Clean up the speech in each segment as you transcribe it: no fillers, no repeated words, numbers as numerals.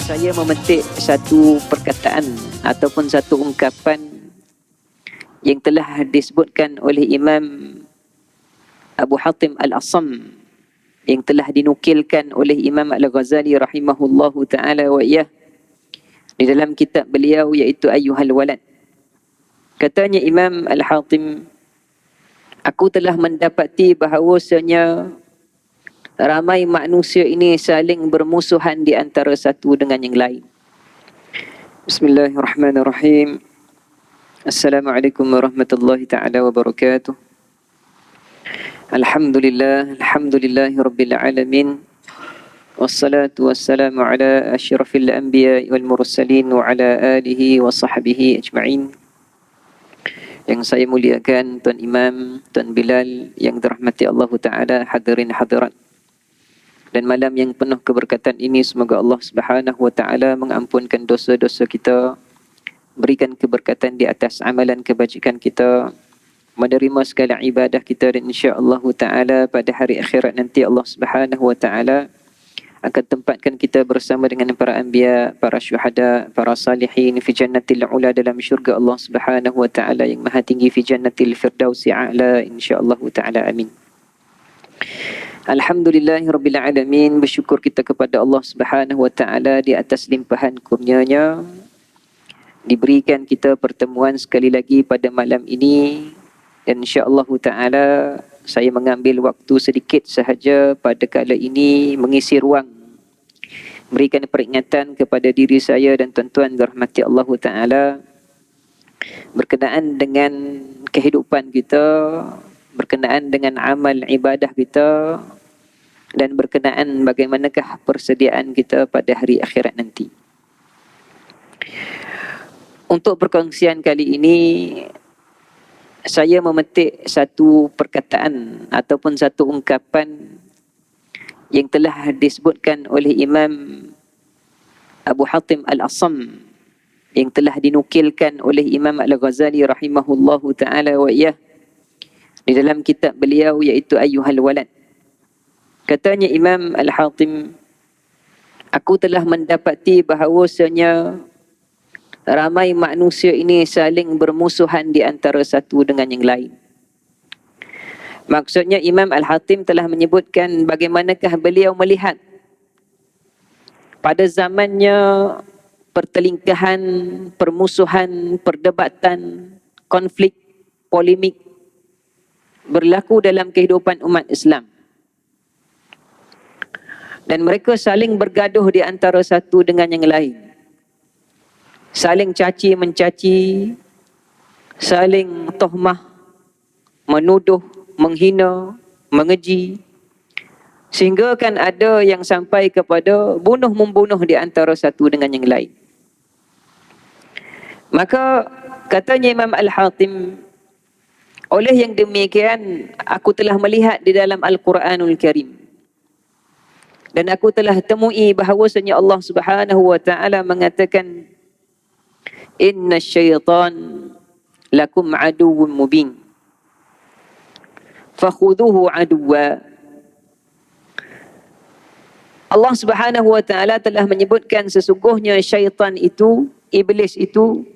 Saya memetik satu perkataan ataupun satu ungkapan yang telah disebutkan oleh Imam Abu Hatim Al-Asam, yang telah dinukilkan oleh Imam Al-Ghazali rahimahullahu ta'ala wa iyah di dalam kitab beliau, iaitu Ayyuhal Walad. Katanya Imam Al-Hatim, aku telah mendapati bahawasanya ramai manusia ini saling bermusuhan di antara satu dengan yang lain. Bismillahirrahmanirrahim. Assalamualaikum warahmatullahi ta'ala wabarakatuh. Alhamdulillahi rabbil alamin. Wassalatu wassalamu ala asyrafil anbiya wal mursalin wa ala alihi wa sahbihi ajma'in. Yang saya muliakan Tuan Imam, Tuan Bilal yang dirahmati Allah Ta'ala, hadirin hadirat. Dan malam yang penuh keberkatan ini, semoga Allah Subhanahu wa Ta'ala mengampunkan dosa-dosa kita, berikan keberkatan di atas amalan kebajikan kita, menerima segala ibadah kita, dan insya-Allah Ta'ala pada hari akhirat nanti Allah Subhanahu wa Ta'ala akan tempatkan kita bersama dengan para anbiya, para syuhada, para salihin fi jannatil ula, dalam syurga Allah Subhanahu wa Ta'ala yang maha tinggi, fi jannatil firdausi a'la, insya-Allah Ta'ala. Amin. Alhamdulillahirabbil alamin. Bersyukur kita kepada Allah Subhanahu wa Ta'ala di atas limpahan kurnia-Nya, diberikan kita pertemuan sekali lagi pada malam ini. Dan insya-Allah Ta'ala saya mengambil waktu sedikit sahaja pada kala ini mengisi ruang, berikan peringatan kepada diri saya dan tuan-tuan dirahmati Allah Ta'ala berkenaan dengan kehidupan kita, berkenaan dengan amal ibadah kita, dan berkenaan bagaimanakah persediaan kita pada hari akhirat nanti. Untuk perkongsian kali ini, saya memetik satu perkataan ataupun satu ungkapan yang telah disebutkan oleh Imam Abu Hatim Al-Asam, yang telah dinukilkan oleh Imam Al-Ghazali rahimahullahu ta'ala wa iyah di dalam kitab beliau, iaitu Ayyuhal Walad. Katanya Imam Al-Hatim, aku telah mendapati bahawasanya ramai manusia ini saling bermusuhan di antara satu dengan yang lain. Maksudnya Imam Al-Hatim telah menyebutkan bagaimanakah beliau melihat pada zamannya pertelingkahan, permusuhan, perdebatan, konflik, polemik berlaku dalam kehidupan umat Islam. Dan mereka saling bergaduh di antara satu dengan yang lain. Saling caci mencaci, saling tohmah, menuduh, menghina, mengeji, sehingga kan ada yang sampai kepada bunuh-membunuh di antara satu dengan yang lain. Maka katanya Imam Al-Hatim, oleh yang demikian aku telah melihat di dalam Al-Quranul Karim, dan aku telah temui bahawasanya Allah Subhanahu wa Ta'ala mengatakan, inna syaitan lakum aduwwun mubin fakhuduhu aduwwa. Allah Subhanahu wa Ta'ala telah menyebutkan sesungguhnya syaitan itu, iblis itu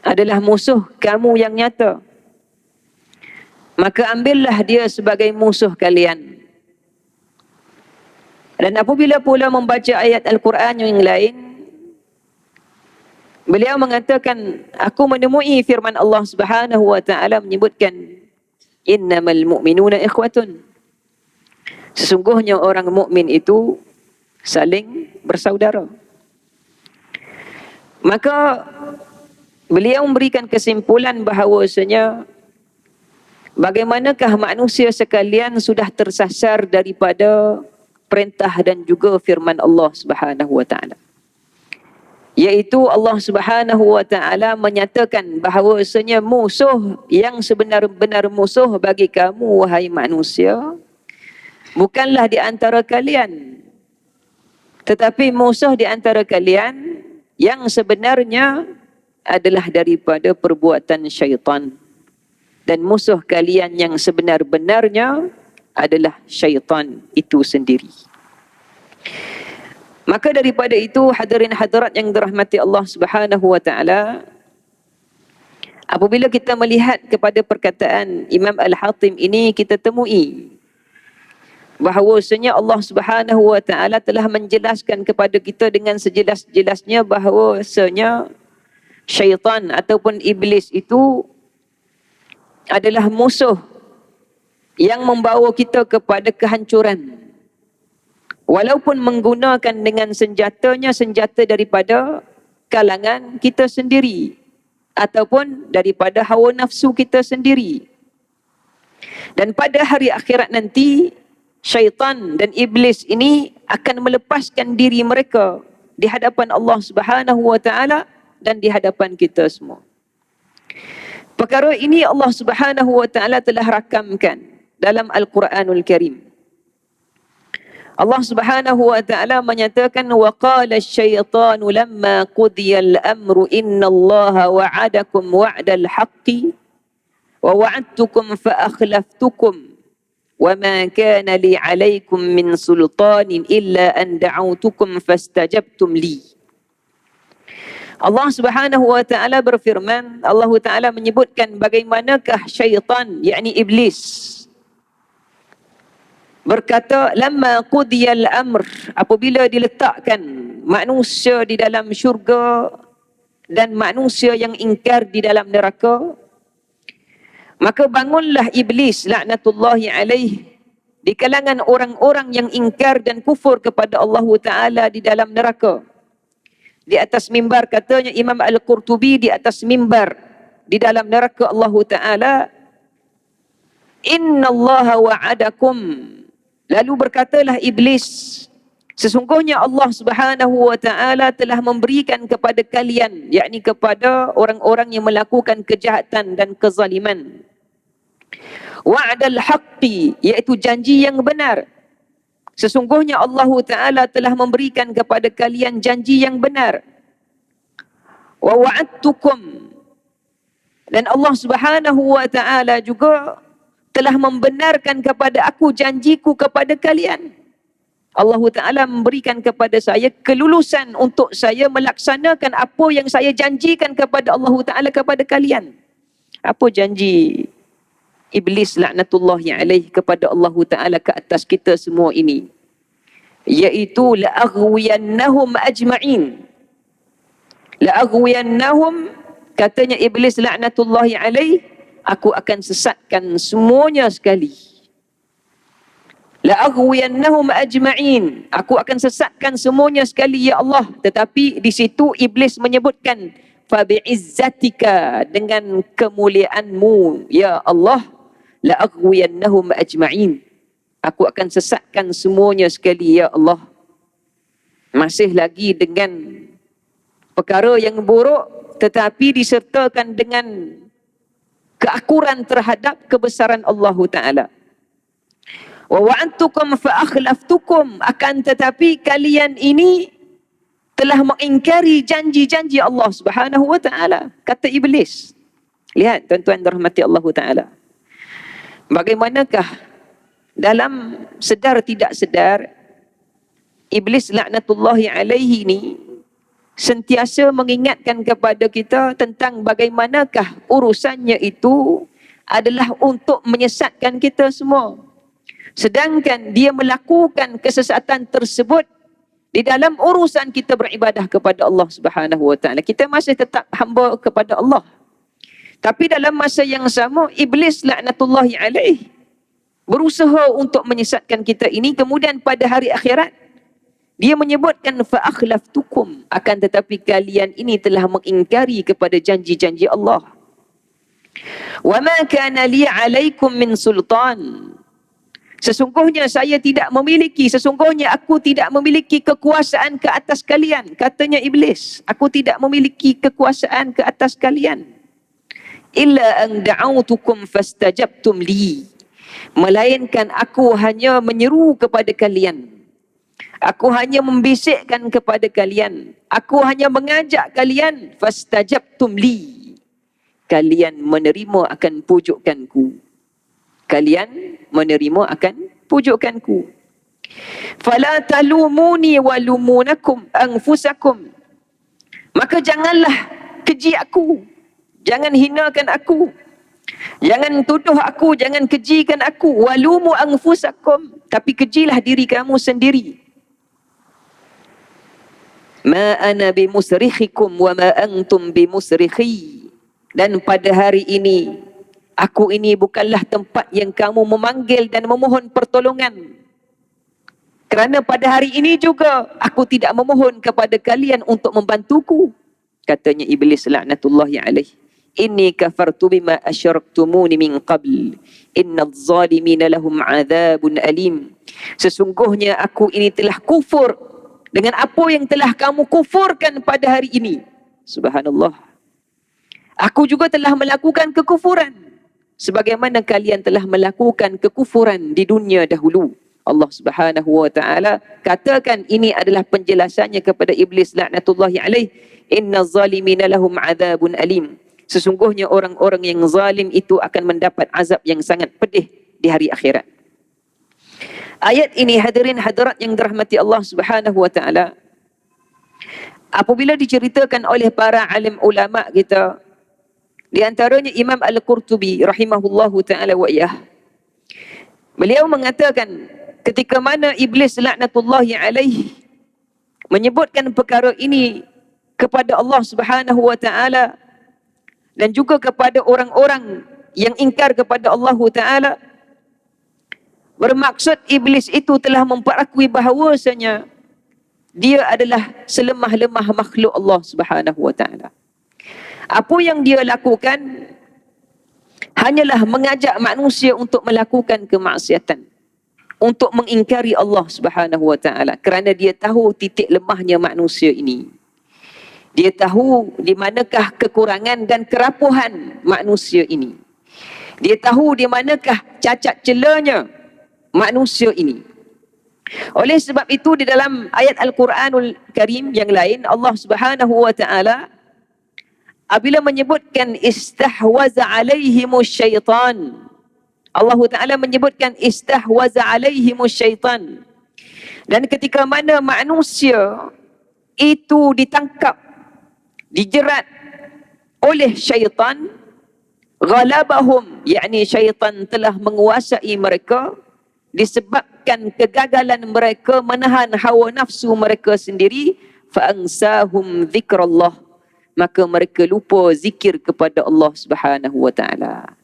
adalah musuh kamu yang nyata, maka ambillah dia sebagai musuh kalian. Dan apabila pula membaca ayat Al-Quran yang lain, beliau mengatakan, aku menemui firman Allah Subhanahu wa Ta'ala menyebutkan, innamal mu'minuna ikhwatun. Sesungguhnya orang mukmin itu saling bersaudara. Maka beliau memberikan kesimpulan bahawasanya bagaimanakah manusia sekalian sudah tersasar daripada perintah dan juga firman Allah Subhanahu wa Ta'ala, iaitu Allah Subhanahu wa Ta'ala menyatakan bahawasanya musuh yang sebenar-benar musuh bagi kamu wahai manusia bukanlah di antara kalian, tetapi musuh di antara kalian yang sebenarnya adalah daripada perbuatan syaitan, dan musuh kalian yang sebenar-benarnya adalah syaitan itu sendiri. Maka daripada itu, hadirin hadirat yang dirahmati Allah Subhanahu wa taala, apabila kita melihat kepada perkataan Imam Al-Hatim ini, kita temui bahawasanya Allah Subhanahu wa taala telah menjelaskan kepada kita dengan sejelas-jelasnya bahawasanya syaitan ataupun iblis itu adalah musuh yang membawa kita kepada kehancuran. Walaupun menggunakan dengan senjatanya senjata daripada kalangan kita sendiri ataupun daripada hawa nafsu kita sendiri. Dan pada hari akhirat nanti, syaitan dan iblis ini akan melepaskan diri mereka di hadapan Allah Subhanahu wa taala dan di hadapan kita semua. Perkara ini Allah Subhanahu wa taala telah rakamkan dalam Al-Quranul Karim. Allah Subhanahu wa taala menyatakan, wa qala asy-syaitanu lamma qudiya al-amru innallaha wa'adakum wa'dal haqqi wa wa'adtukum fa akhlaftukum wa ma kana li 'alaykum min sultanin illa an da'awtukum fastajabtum li. Allah Subhanahu wa taala berfirman, Allah taala menyebutkan bagaimanakah syaitan, yakni iblis, berkata, lamma qudiyal amr, apabila diletakkan manusia di dalam syurga dan manusia yang ingkar di dalam neraka, maka bangunlah iblis laknatullahi alaih di kalangan orang-orang yang ingkar dan kufur kepada Allah Ta'ala di dalam neraka. Di atas mimbar, katanya Imam Al-Qurtubi, di atas mimbar di dalam neraka Allah Ta'ala, innallaha wa'adakum, lalu berkatalah iblis, sesungguhnya Allah Subhanahu wa taala telah memberikan kepada kalian, yakni kepada orang-orang yang melakukan kejahatan dan kezaliman, wa'dal haqqi, iaitu janji yang benar. Sesungguhnya Allah taala telah memberikan kepada kalian janji yang benar. Wa wa'adtukum, dan Allah Subhanahu wa taala juga telah membenarkan kepada aku janjiku kepada kalian. Allah Ta'ala memberikan kepada saya kelulusan untuk saya melaksanakan apa yang saya janjikan kepada Allah Ta'ala kepada kalian. Apa janji iblis laknatullahi alaih kepada Allah Ta'ala ke atas kita semua ini? Iaitu la'aghwiyannahum ajma'in. La'aghwiyannahum, katanya iblis laknatullahi alaih, aku akan sesatkan semuanya sekali. La'aghwiyannahum ajma'in, aku akan sesatkan semuanya sekali ya Allah. Tetapi di situ iblis menyebutkan, fa bi'izzatika, dengan kemuliaanmu ya Allah, la'aghwiyannahum ajma'in, aku akan sesatkan semuanya sekali ya Allah. Masih lagi dengan perkara yang buruk, tetapi disertakan dengan keakuran terhadap kebesaran Allah Ta'ala. Wa wa'antukum fa akhlaftukum, akan tetapi kalian ini telah mengingkari janji-janji Allah Subhanahu wa taala, kata iblis. Lihat tuan-tuan dirahmati Allah Ta'ala, bagaimanakah dalam sedar tidak sedar iblis laknatullahi alaihi ini sentiasa mengingatkan kepada kita tentang bagaimanakah urusannya itu adalah untuk menyesatkan kita semua. Sedangkan dia melakukan kesesatan tersebut di dalam urusan kita beribadah kepada Allah Subhanahu wa taala. Kita masih tetap hamba kepada Allah. Tapi dalam masa yang sama, iblis laknatullahi alaih berusaha untuk menyesatkan kita ini. Kemudian pada hari akhirat dia menyebutkan fa akhlaftukum, akan tetapi kalian ini telah mengingkari kepada janji-janji Allah. Wa ma kana li 'alaikum min sultan, sesungguhnya aku tidak memiliki kekuasaan ke atas kalian, katanya iblis. Aku tidak memiliki kekuasaan ke atas kalian. Illa an da'autukum fastajabtum li, melainkan aku hanya menyeru kepada kalian. Aku hanya membisikkan kepada kalian. Aku hanya mengajak kalian. Fastajabtum li, kalian menerima akan pujukanku. Kalian menerima akan pujukanku. Fala talumuni walumunakum anfusakum. Maka janganlah keji aku. Jangan hinakan aku. Jangan tuduh aku, jangan kejikan aku. Walumu anfusakum. Tapi kejilah diri kamu sendiri. Ma ana bimusrikhikum wa ma antum bimusrikhi. Dan pada hari ini, aku ini bukanlah tempat yang kamu memanggil dan memohon pertolongan. Kerana pada hari ini juga aku tidak memohon kepada kalian untuk membantuku. Katanya Iblis laknatullahi alaih. Inni kafartu bima asyraktumuni min qabl. Innadh zalimina lahum azabun alim. Sesungguhnya aku ini telah kufur dengan apa yang telah kamu kufurkan pada hari ini. Subhanallah. Aku juga telah melakukan kekufuran sebagaimana kalian telah melakukan kekufuran di dunia dahulu. Allah Subhanahu wa taala katakan ini adalah penjelasannya kepada Iblis laknatullahi alaih. Innaz zalimina lahum adzabun alim. Sesungguhnya orang-orang yang zalim itu akan mendapat azab yang sangat pedih di hari akhirat. Ayat ini hadirin hadirat yang dirahmati Allah Subhanahu wa taala, apabila diceritakan oleh para alim ulama kita, di antaranya Imam Al-Qurtubi rahimahullahu taala wa iyah, beliau mengatakan ketika mana Iblis laknatullahi alaih menyebutkan perkara ini kepada Allah Subhanahu wa taala dan juga kepada orang-orang yang ingkar kepada Allah taala, bermaksud Iblis itu telah memperakui bahawasanya dia adalah selemah-lemah makhluk Allah Subhanahu wa taala. Apa yang dia lakukan hanyalah mengajak manusia untuk melakukan kemaksiatan, untuk mengingkari Allah Subhanahu wa taala, kerana dia tahu titik lemahnya manusia ini. Dia tahu di manakah kekurangan dan kerapuhan manusia ini. Dia tahu di manakah cacat celanya manusia ini. Oleh sebab itu di dalam ayat Al-Quranul Karim yang lain, Allah Subhanahu wa taala apabila menyebutkan istahwaza alaihimus syaitan, Allah Ta'ala menyebutkan istahwaza alaihimus syaitan. Dan ketika mana manusia itu ditangkap, dijerat oleh syaitan, ghalabahum, yakni syaitan telah menguasai mereka disebabkan kegagalan mereka menahan hawa nafsu mereka sendiri, fa'ansahum zikrallah, maka mereka lupa zikir kepada Allah Subhanahu wa taala.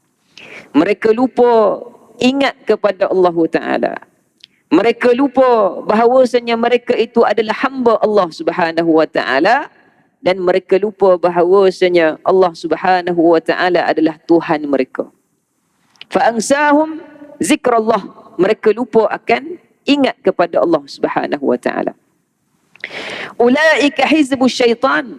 Mereka lupa ingat kepada Allah Ta'ala. Mereka lupa bahawasanya mereka itu adalah hamba Allah Subhanahu wa ta'ala. Dan mereka lupa bahawasanya Allah Subhanahu wa ta'ala adalah Tuhan mereka. Fa'ansahum zikrallah. Mereka lupa akan ingat kepada Allah Subhanahu wa ta'ala. Ulaika hizbus syaitan.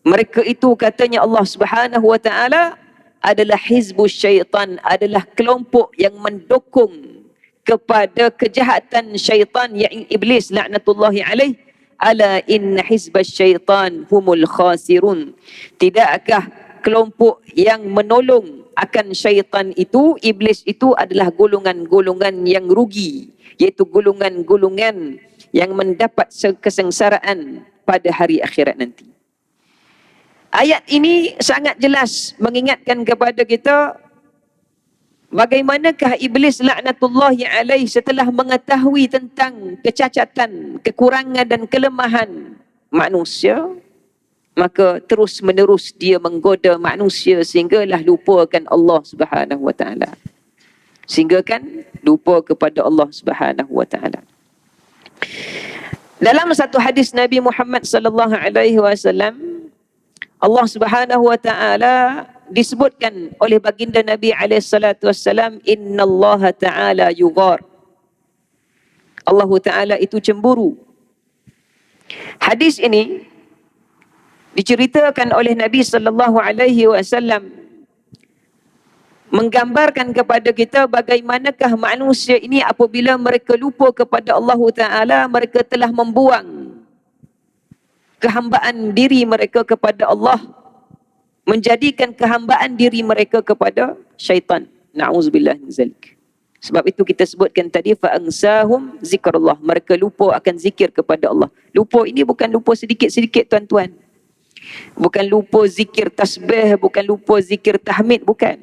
Mereka itu katanya Allah Subhanahu wa ta'ala adalah hizbus syaitan, adalah kelompok yang mendukung kepada kejahatan syaitan, yang Iblis laknatullahi alaih. Ala inna hizbas syaitan humul khasirun. Tidakkah kelompok yang menolong akan syaitan itu, Iblis itu adalah golongan-golongan yang rugi, iaitu golongan-golongan yang mendapat kesengsaraan pada hari akhirat nanti. Ayat ini sangat jelas mengingatkan kepada kita bagaimanakah Iblis laknatullahi alaih setelah mengetahui tentang kecacatan, kekurangan dan kelemahan manusia, maka terus menerus dia menggoda manusia sehinggalah lupakan Allah Subhanahu wa taala. Sehingga kan lupa kepada Allah Subhanahu wa taala. Dalam satu hadis Nabi Muhammad sallallahu alaihi wasallam, Allah Subhanahu wa taala disebutkan oleh baginda Nabi alaihi salatu wassalam, innallaha taala yughar. Allah taala itu cemburu. Hadis ini diceritakan oleh Nabi sallallahu alaihi wasallam menggambarkan kepada kita bagaimanakah manusia ini apabila mereka lupa kepada Allah taala, mereka telah membuang kehambaan diri mereka kepada Allah, menjadikan kehambaan diri mereka kepada syaitan. Na'udzubillah min zalik. Sebab itu kita sebutkan tadi fa'ansahum zikrullah, mereka lupa akan zikir kepada Allah. Lupa ini bukan lupa sedikit-sedikit tuan-tuan. Bukan lupa zikir tasbih, bukan lupa zikir tahmid, bukan.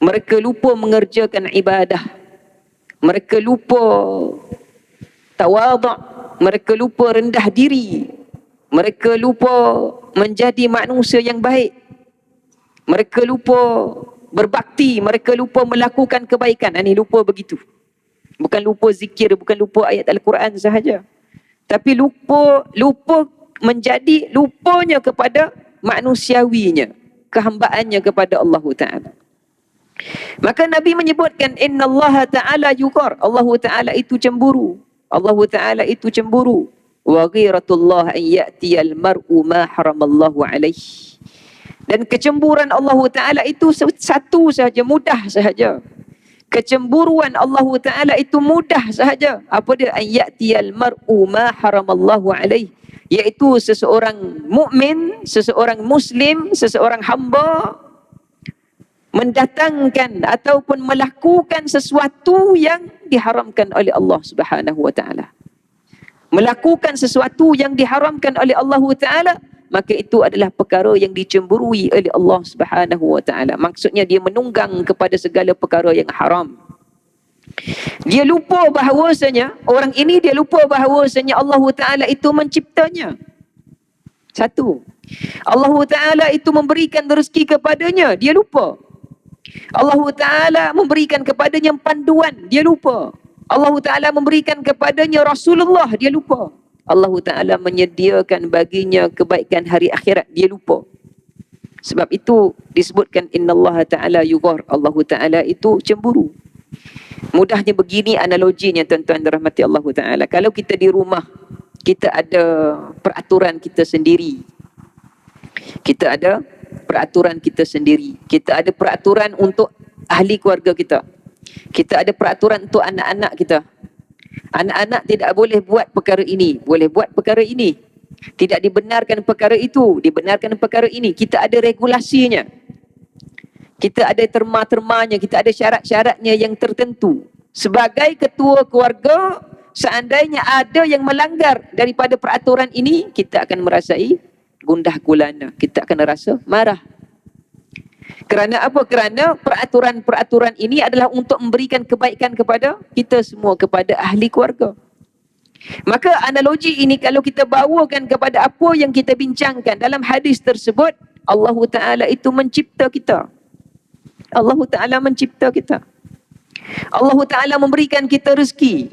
Mereka lupa mengerjakan ibadah. Mereka lupa tawaduk, mereka lupa rendah diri. Mereka lupa menjadi manusia yang baik. Mereka lupa berbakti, mereka lupa melakukan kebaikan. Ini lupa begitu. Bukan lupa zikir, bukan lupa ayat Al-Quran sahaja. Tapi lupa menjadi lupanya kepada manusiawinya, kehambaannya kepada Allah Ta'ala. Maka Nabi menyebutkan innallaha ta'ala yughar, Allah Ta'ala itu cemburu. Allah Ta'ala itu cemburu. Wa ghiratullah an ya'tiyal mar'u ma haramallahu alaihi. Dan kecemburuan Allah Ta'ala itu satu sahaja, mudah sahaja. Kecemburuan Allah Ta'ala itu mudah sahaja. Apa dia? An ya'tiyal mar'u ma haramallahu alaihi. Iaitu seseorang mukmin, seseorang muslim, seseorang hamba mendatangkan ataupun melakukan sesuatu yang diharamkan oleh Allah Subhanahu wa Ta'ala. Melakukan sesuatu yang diharamkan oleh Allah Ta'ala, maka itu adalah perkara yang dicemburui oleh Allah Subhanahu wa Ta'ala. Maksudnya dia menunggang kepada segala perkara yang haram. Dia lupa bahawasanya orang ini, dia lupa bahawasanya Allah Ta'ala itu menciptanya. Satu, Allah Ta'ala itu memberikan rezeki kepadanya, dia lupa. Allah Ta'ala memberikan kepadanya panduan, dia lupa. Allah Ta'ala memberikan kepadanya Rasulullah, dia lupa. Allah Ta'ala menyediakan baginya kebaikan hari akhirat, dia lupa. Sebab itu disebutkan innallaha ta'ala yughar, Allah Ta'ala itu cemburu. Mudahnya begini analoginya tuan-tuan dirahmati Allah Ta'ala. Kalau kita di rumah, kita ada peraturan kita sendiri. Kita ada peraturan kita sendiri. Kita ada peraturan untuk ahli keluarga kita. Kita ada peraturan untuk anak-anak kita. Anak-anak tidak boleh buat perkara ini, boleh buat perkara ini. Tidak dibenarkan perkara itu, dibenarkan perkara ini. Kita ada regulasinya. Kita ada terma-termanya, kita ada syarat-syaratnya yang tertentu. Sebagai ketua keluarga, seandainya ada yang melanggar daripada peraturan ini, kita akan merasai gundah gulana. Kita akan rasa marah. Kerana apa? Kerana peraturan-peraturan ini adalah untuk memberikan kebaikan kepada kita semua, kepada ahli keluarga. Maka analogi ini kalau kita bawakan kepada apa yang kita bincangkan dalam hadis tersebut, Allah Ta'ala itu mencipta kita. Allah Ta'ala mencipta kita. Allah Ta'ala memberikan kita rezeki.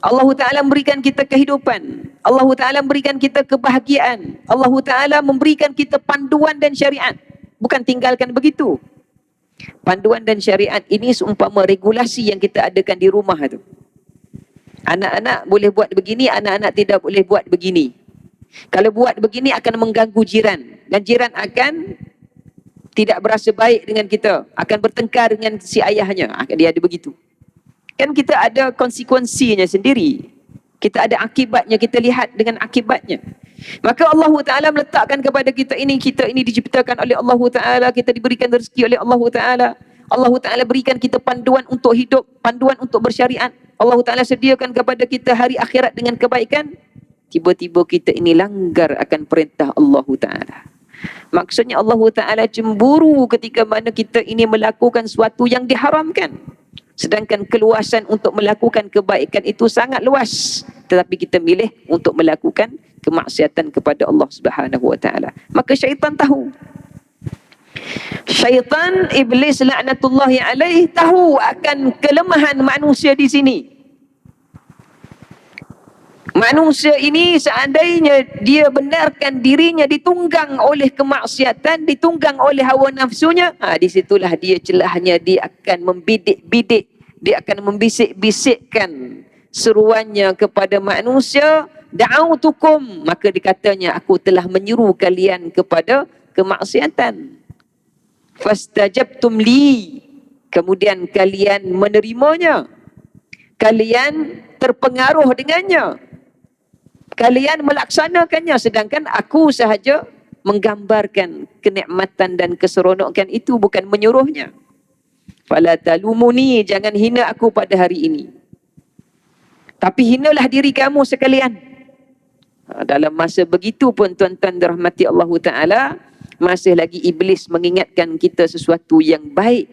Allah Ta'ala memberikan kita kehidupan. Allah Ta'ala memberikan kita kebahagiaan. Allah Ta'ala memberikan kita panduan dan syariat. Bukan tinggalkan begitu. Panduan dan syariat ini seumpama regulasi yang kita adakan di rumah tu. Anak-anak boleh buat begini, anak-anak tidak boleh buat begini. Kalau buat begini akan mengganggu jiran. Dan jiran akan tidak berasa baik dengan kita, akan bertengkar dengan si ayahnya. Dia ada begitu. Kan kita ada konsekuensinya sendiri. Kita ada akibatnya, kita lihat dengan akibatnya. Maka Allah Ta'ala meletakkan kepada kita ini diciptakan oleh Allah Ta'ala, kita diberikan rezeki oleh Allah Ta'ala. Allah Ta'ala berikan kita panduan untuk hidup, panduan untuk bersyariat. Allah Ta'ala sediakan kepada kita hari akhirat dengan kebaikan. Tiba-tiba kita ini langgar akan perintah Allah Ta'ala. Maksudnya Allah Ta'ala cemburu ketika mana kita ini melakukan sesuatu yang diharamkan. Sedangkan keluasan untuk melakukan kebaikan itu sangat luas. Tetapi kita milih untuk melakukan kemaksiatan kepada Allah Subhanahu wa Ta'ala. Maka syaitan tahu. Syaitan, iblis laknatullahi alaih, tahu akan kelemahan manusia di sini. Manusia ini seandainya dia benarkan dirinya ditunggang oleh kemaksiatan, ditunggang oleh hawa nafsunya, disitulah dia celahnya, dia akan membidik-bidik, dia akan membisik-bisikkan seruannya kepada manusia, da'autukum, maka dikatanya aku telah menyeru kalian kepada kemaksiatan. Fastajabtum li, kemudian kalian menerimanya, kalian terpengaruh dengannya, kalian melaksanakannya, sedangkan aku sahaja menggambarkan kenikmatan dan keseronokan itu, bukan menyuruhnya. Fala talumuni, jangan hina aku pada hari ini. Tapi hinalah diri kamu sekalian. Dalam masa begitu pun tuan-tuan dirahmati Allah Ta'ala, masih lagi iblis mengingatkan kita sesuatu yang baik.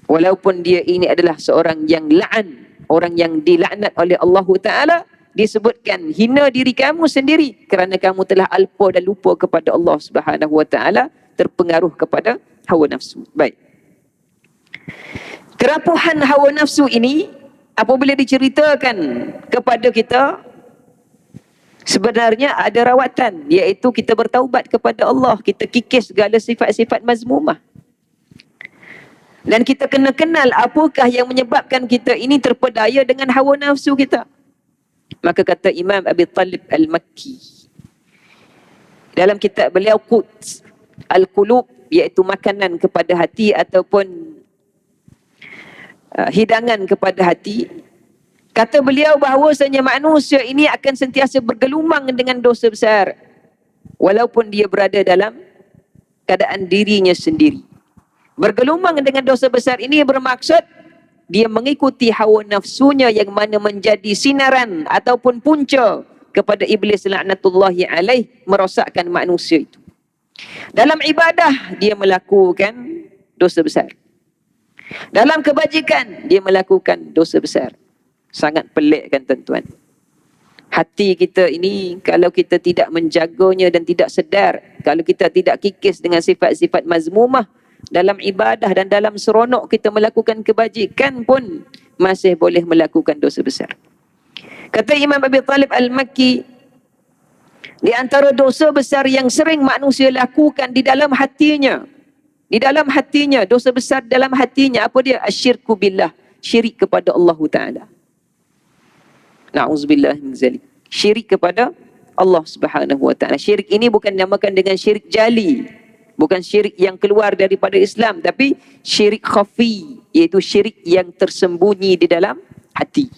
Walaupun dia ini adalah seorang yang la'an, orang yang dilaknat oleh Allah Ta'ala, disebutkan hina diri kamu sendiri kerana kamu telah alpa dan lupa kepada Allah Subhanahu Wa Ta'ala, terpengaruh kepada hawa nafsu. Baik. Kerapuhan hawa nafsu ini apabila diceritakan kepada kita, sebenarnya ada rawatan, iaitu kita bertaubat kepada Allah, kita kikis segala sifat-sifat mazmumah. Dan kita kena kenal apakah yang menyebabkan kita ini terpedaya dengan hawa nafsu kita. Maka kata Imam Abi Talib Al-Makki dalam kitab beliau Quds Al-Qulub, iaitu makanan kepada hati ataupun hidangan kepada hati, kata beliau bahawasanya manusia ini akan sentiasa bergelumang dengan dosa besar walaupun dia berada dalam keadaan dirinya sendiri. Bergelumang dengan dosa besar ini bermaksud dia mengikuti hawa nafsunya yang mana menjadi sinaran ataupun punca kepada iblis laknatullahi alaih, merosakkan manusia itu. Dalam ibadah dia melakukan dosa besar, dalam kebajikan dia melakukan dosa besar. Sangat pelik kan tuan-tuan. Hati kita ini kalau kita tidak menjaganya dan tidak sedar, kalau kita tidak kikis dengan sifat-sifat mazmumah, dalam ibadah dan dalam seronok kita melakukan kebajikan pun masih boleh melakukan dosa besar. Kata Imam Abi Talib Al-Makki, di antara dosa besar yang sering manusia lakukan di dalam hatinya, dosa besar dalam hatinya, apa dia? Asyirku billah, syirik kepada Allah Ta'ala. Na'udzubillah min zalik. Syirik kepada Allah Subhanahu Wa Ta'ala. Syirik ini bukan dinamakan dengan syirik jali, bukan syirik yang keluar daripada Islam, tapi syirik khafi, iaitu syirik yang tersembunyi di dalam hati.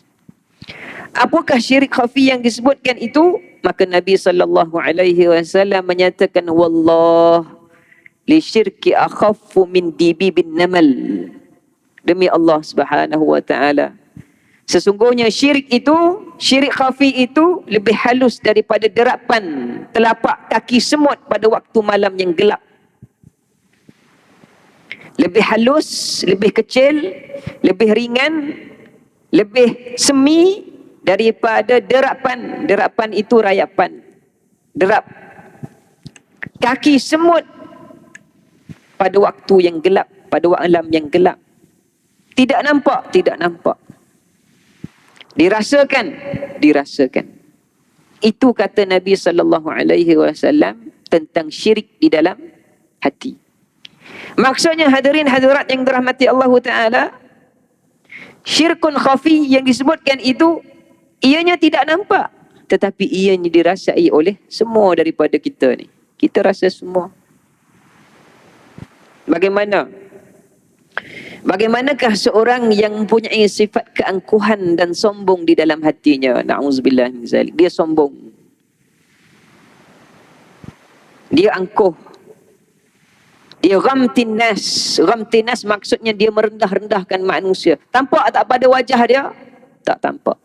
Apakah syirik khafi yang disebutkan itu? Maka Nabi SAW menyatakan, wallah li syirki akhaffu min dibi bin namal. Demi Allah Subhanahu Wa Ta'ala, sesungguhnya syirik khafi itu lebih halus daripada derapan telapak kaki semut pada waktu malam yang gelap. Lebih halus, lebih kecil, lebih ringan, lebih semi daripada derapan. Derapan itu rayapan. Derap kaki semut pada waktu yang gelap, pada malam yang gelap. Tidak nampak, tidak nampak. Dirasakan, dirasakan. Itu kata Nabi SAW tentang syirik di dalam hati. Maksudnya hadirin hadirat yang dirahmati Allah Ta'ala, syirkun khafi yang disebutkan itu, ianya tidak nampak, tetapi ianya dirasai oleh semua daripada kita ni. Kita rasa semua. Bagaimanakah seorang yang mempunyai sifat keangkuhan dan sombong di dalam hatinya? Na'udzubillah min zalik. Dia sombong, dia angkuh, dia ghamtin nas. Ghamtin nas maksudnya dia merendah-rendahkan manusia. Tampak tak pada wajah dia? Tak tampak.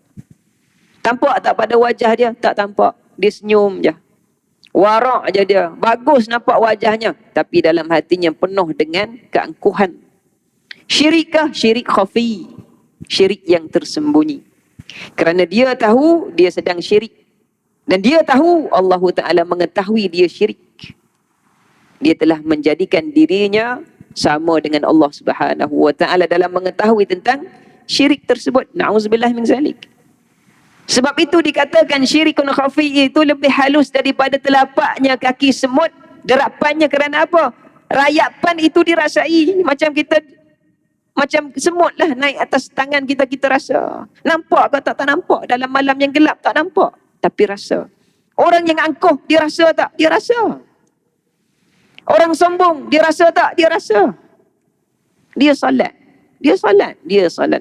Tampak tak pada wajah dia? Tak tampak. Dia senyum je, warak je dia, bagus nampak wajahnya, tapi dalam hatinya penuh dengan keangkuhan. Syirikkah? Syirik khafi, syirik yang tersembunyi. Kerana dia tahu dia sedang syirik, dan dia tahu Allah Ta'ala mengetahui dia syirik. Dia telah menjadikan dirinya sama dengan Allah Subhanahu Wa Ta'ala dalam mengetahui tentang syirik tersebut. Na'udzubillah min zalik. Sebab itu dikatakan syirikun khafi itu lebih halus daripada telapaknya kaki semut. Derapannya kerana apa? Rayapan itu dirasai. Macam semut lah naik atas tangan kita, kita rasa. Nampak ke tak nampak? Dalam malam yang gelap tak nampak, tapi rasa. Orang yang angkuh, dia rasa tak? Dia rasa. Orang sombong, dia rasa tak? Dia rasa. Dia salat.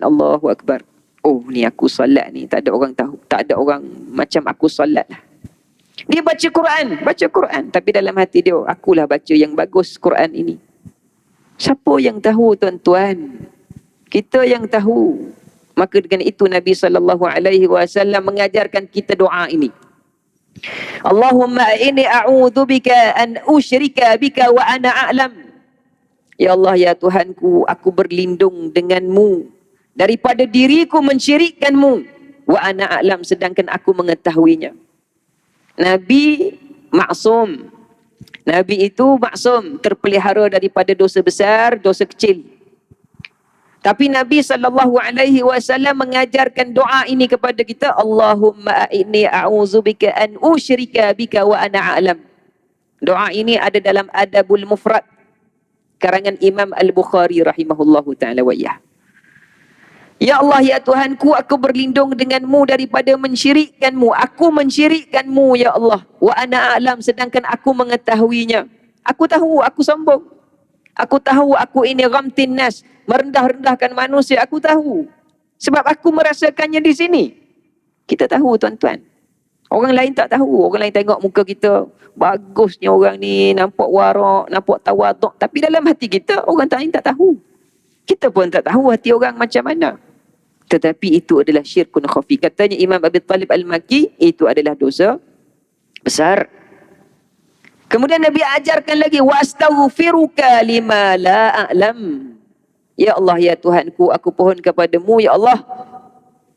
Allahu Akbar. Oh, ni aku salat ni, tak ada orang tahu, tak ada orang macam aku salat lah. Dia baca Quran, tapi dalam hati dia, akulah baca yang bagus Quran ini. Siapa yang tahu tuan-tuan? Kita yang tahu. Maka dengan itu Nabi SAW mengajarkan kita doa ini. Allahumma inni a'udzubika an usyrika bika wa ana a'lam. Ya Allah, ya Tuhanku, aku berlindung denganmu daripada diriku mensyirikkanmu, wa ana a'lam, sedangkan aku mengetahuinya. Nabi maksum. Nabi itu maksum, terpelihara daripada dosa besar, dosa kecil. Tapi Nabi SAW mengajarkan doa ini kepada kita. Allahumma inni a'udzubika an usyrika bika wa ana a'lam. Doa ini ada dalam Adabul Mufrad karangan Imam Al-Bukhari rahimahullahu ta'ala wa iyah. Ya Allah, ya Tuhanku, aku berlindung denganmu daripada mensyirikkanmu. Aku mensyirikkanmu, ya Allah. Wa ana a'lam, sedangkan aku mengetahuinya. Aku tahu, aku sombong. Aku tahu aku ini ghamtin nas, merendah-rendahkan manusia. Aku tahu. Sebab aku merasakannya di sini. Kita tahu, tuan-tuan. Orang lain tak tahu. Orang lain tengok muka kita, bagusnya orang ni, nampak warak, nampak tawaduk. Tapi dalam hati kita, orang lain tak tahu. Kita pun tak tahu hati orang macam mana. Tetapi itu adalah syirkun khafi. Katanya Imam Abi Talib Al-Maki, itu adalah dosa besar. Kemudian Nabi ajarkan lagi, wastaghfiruka lima la a'lam. Ya Allah, ya Tuhanku, aku pohon kepadamu, ya Allah.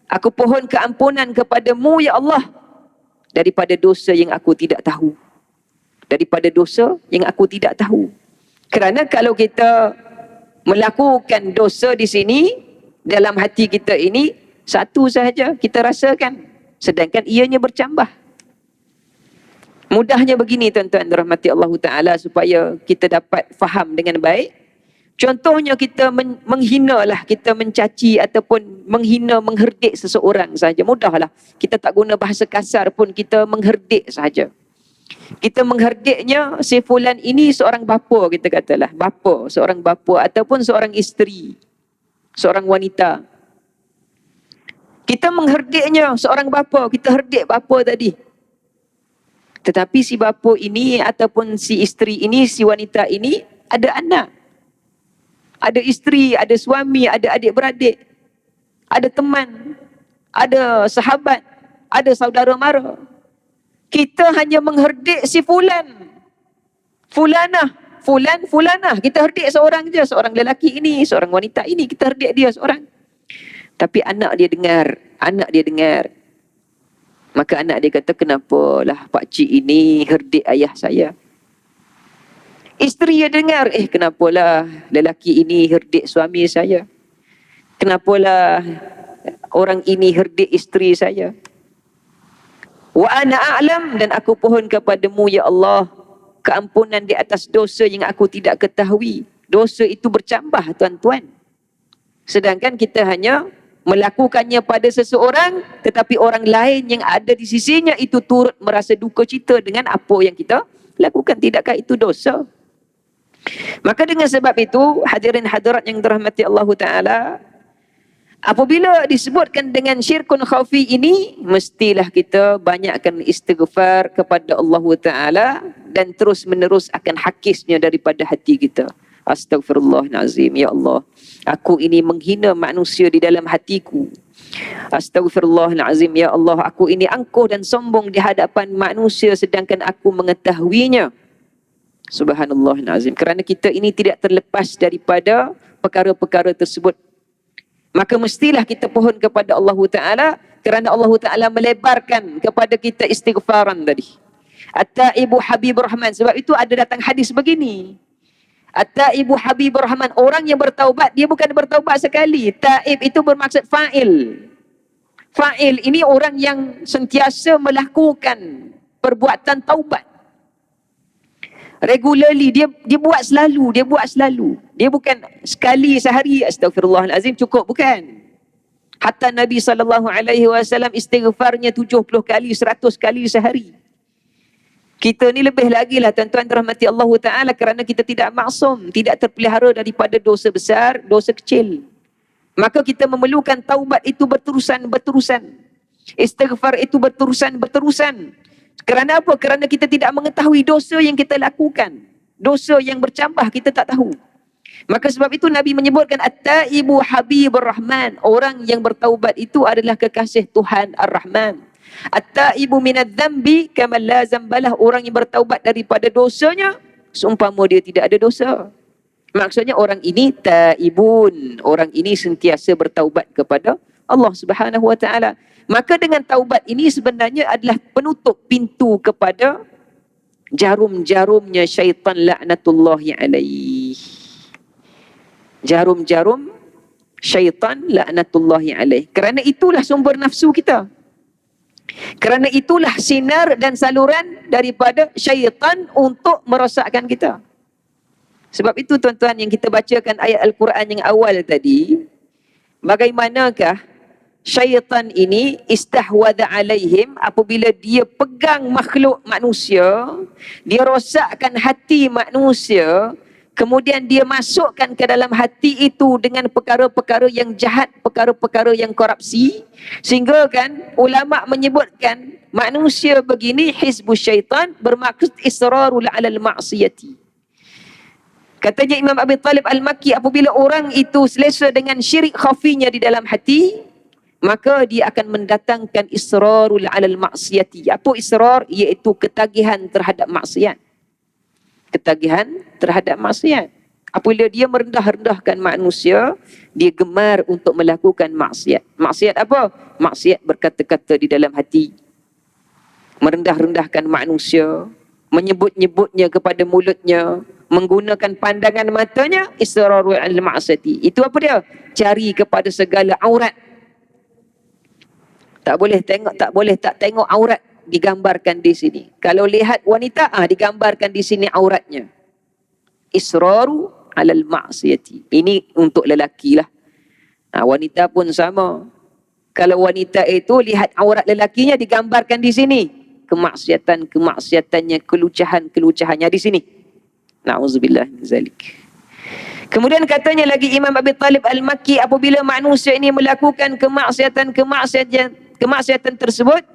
Aku pohon keampunan kepadamu, ya Allah, daripada dosa yang aku tidak tahu. Daripada dosa yang aku tidak tahu. Kerana kalau kita melakukan dosa di sini, dalam hati kita ini, satu sahaja kita rasakan. Sedangkan ianya bercambah. Mudahnya begini, tuan-tuan rahmati Allah Ta'ala, supaya kita dapat faham dengan baik. Contohnya kita menghina, kita mencaci ataupun menghina, mengherdik seseorang sahaja. Mudahlah. Kita tak guna bahasa kasar pun, kita mengherdik sahaja. Kita mengherdiknya, si fulan ini seorang bapa, kita katalah. Bapa, seorang bapa ataupun seorang isteri, seorang wanita. Kita mengherdiknya, seorang bapa, kita herdik bapa tadi. Tetapi si bapa ini ataupun si isteri ini, si wanita ini ada anak. Ada isteri, ada suami, ada adik-beradik, ada teman, ada sahabat, ada saudara mara. Kita hanya mengherdik si fulan, fulanah, fulan, fulanah. Kita herdik seorang je, seorang lelaki ini, seorang wanita ini, kita herdik dia seorang. Tapi anak dia dengar. Maka anak dia kata, kenapalah pakcik ini herdik ayah saya. Isteri dia dengar, kenapalah lelaki ini herdik suami saya. Kenapalah orang ini herdik isteri saya. Wa ana a'lam, dan aku pohon kepadamu, ya Allah, keampunan di atas dosa yang aku tidak ketahui. Dosa itu bercambah, tuan-tuan. Sedangkan kita hanya melakukannya pada seseorang, tetapi orang lain yang ada di sisinya itu turut merasa duka cita dengan apa yang kita lakukan. Tidakkah itu dosa? Maka dengan sebab itu, hadirin hadirat yang dirahmati Allah Ta'ala, apabila disebutkan dengan syirkun khafi ini, mestilah kita banyakkan istighfar kepada Allah Ta'ala dan terus menerus akan hakisnya daripada hati kita. Astaghfirullahalazim, ya Allah, aku ini menghina manusia di dalam hatiku. Astaghfirullahalazim, ya Allah, aku ini angkuh dan sombong di hadapan manusia sedangkan aku mengetahuinya. Subhanallahalazim. Kerana kita ini tidak terlepas daripada perkara-perkara tersebut, maka mestilah kita pohon kepada Allah Ta'ala, kerana Allah Ta'ala melebarkan kepada kita istighfaran tadi. At-Taibu Habibur Rahman. Sebab itu ada datang hadis begini, At-Taibu Habibur Rahman, orang yang bertaubat, dia bukan bertaubat sekali. Taib itu bermaksud fa'il. Fa'il ini orang yang sentiasa melakukan perbuatan taubat. Regularly, dia buat selalu. Dia bukan sekali sehari, astagfirullahalazim, cukup, bukan. Hatta Nabi SAW istighfarnya 70 kali, 100 kali sehari. Kita ni lebih lagi lah, tuan-tuan rahmati Allah Ta'ala, kerana kita tidak maksum, tidak terpelihara daripada dosa besar, dosa kecil. Maka kita memerlukan taubat itu berterusan. Istighfar itu berterusan. Kerana apa? Kerana kita tidak mengetahui dosa yang kita lakukan. Dosa yang bercambah kita tak tahu. Maka sebab itu Nabi menyebutkan at-taibu habibur rahman, orang yang bertaubat itu adalah kekasih Tuhan ar-Rahman. At-taibu minadz-dzambi kaman la dzambalah, orang yang bertaubat daripada dosanya seumpama dia tidak ada dosa. Maksudnya orang ini taibun, orang ini sentiasa bertaubat kepada Allah Subhanahu wa taala. Maka dengan taubat ini sebenarnya adalah penutup pintu kepada jarum-jarumnya syaitan laknatullahi alaih. Jarum-jarum syaitan laknatullahi alaih. Kerana itulah sumber nafsu kita. Kerana itulah sinar dan saluran daripada syaitan untuk merosakkan kita. Sebab itu tuan-tuan, yang kita bacakan ayat Al-Quran yang awal tadi, bagaimanakah syaitan ini istahwadha alaihim, apabila dia pegang makhluk manusia, dia rosakkan hati manusia, kemudian dia masukkan ke dalam hati itu dengan perkara-perkara yang jahat, perkara-perkara yang korupsi, sehingga kan ulama menyebutkan manusia begini hizbus syaitan, bermaksud israrul alal ma'siyati. Katanya Imam Abi Talib Al-Makki, apabila orang itu selesa dengan syirik khafinya di dalam hati, maka dia akan mendatangkan israrul alal ma'siyati. Apa israr? Iaitu ketagihan terhadap maksiat. Ketagihan terhadap maksiat. Apabila dia merendah-rendahkan manusia, dia gemar untuk melakukan maksiat. Maksiat apa? Maksiat berkata-kata di dalam hati. Merendah-rendahkan manusia, menyebut-nyebutnya kepada mulutnya, menggunakan pandangan matanya, israrul alal ma'siyati. Itu apa dia? Cari kepada segala aurat. Tak boleh tak tengok aurat digambarkan di sini. Kalau lihat wanita, digambarkan di sini auratnya. Israru alal ma'siyati. Ini untuk lelaki lah. Wanita pun sama. Kalau wanita itu lihat aurat lelakinya, digambarkan di sini. Kemaksiatannya, kelucahannya di sini. Na'udzubillah min zalik. Kemudian katanya lagi Imam Abi Talib Al-Makki, apabila manusia ini melakukan kemaksiatan tersebut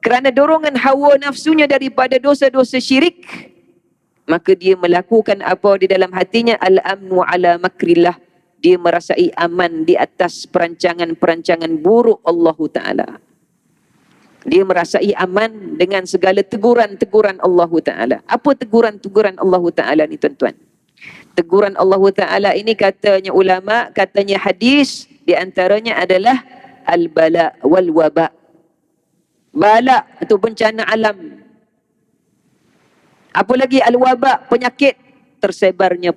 kerana dorongan hawa nafsunya daripada dosa-dosa syirik, maka dia melakukan apa di dalam hatinya? Al-amnu ala makrillah. Dia merasai aman di atas perancangan-perancangan buruk Allah Ta'ala. Dia merasai aman dengan segala teguran-teguran Allah Ta'ala. Apa teguran-teguran Allah Ta'ala ni tuan-tuan? Teguran Allah Ta'ala ini katanya ulama, katanya hadis, di antaranya adalah al-bala wal waba. Bala itu bencana alam. Apa lagi? Al-waba, penyakit. Tersebarnya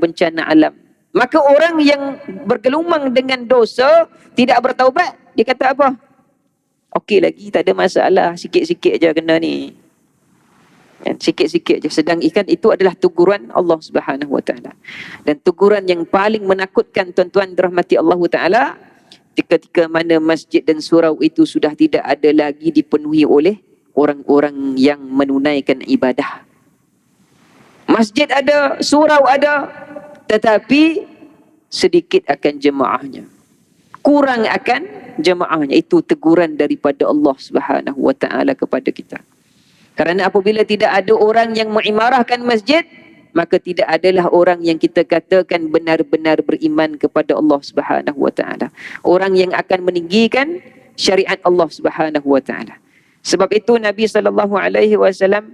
bencana alam. Maka orang yang bergelumang dengan dosa, tidak bertaubat, dia kata apa? Okey lagi, tak ada masalah, sikit-sikit je kena ni. Sikit-sikit je. Sedang ikan itu adalah teguran Allah Subhanahu Wa Taala. Dan teguran yang paling menakutkan tuan-tuan dirahmati Allah Taala, ketika mana masjid dan surau itu sudah tidak ada lagi dipenuhi oleh orang-orang yang menunaikan ibadah. Masjid ada, surau ada, tetapi sedikit akan jemaahnya. Kurang akan jemaahnya. Itu teguran daripada Allah Subhanahu Wa Taala kepada kita. Kerana apabila tidak ada orang yang mengimarahkan masjid, maka tidak adalah orang yang kita katakan benar-benar beriman kepada Allah Subhanahu Wa Taala. Orang yang akan meninggikan syariat Allah Subhanahu Wa Taala. Sebab itu Nabi SAW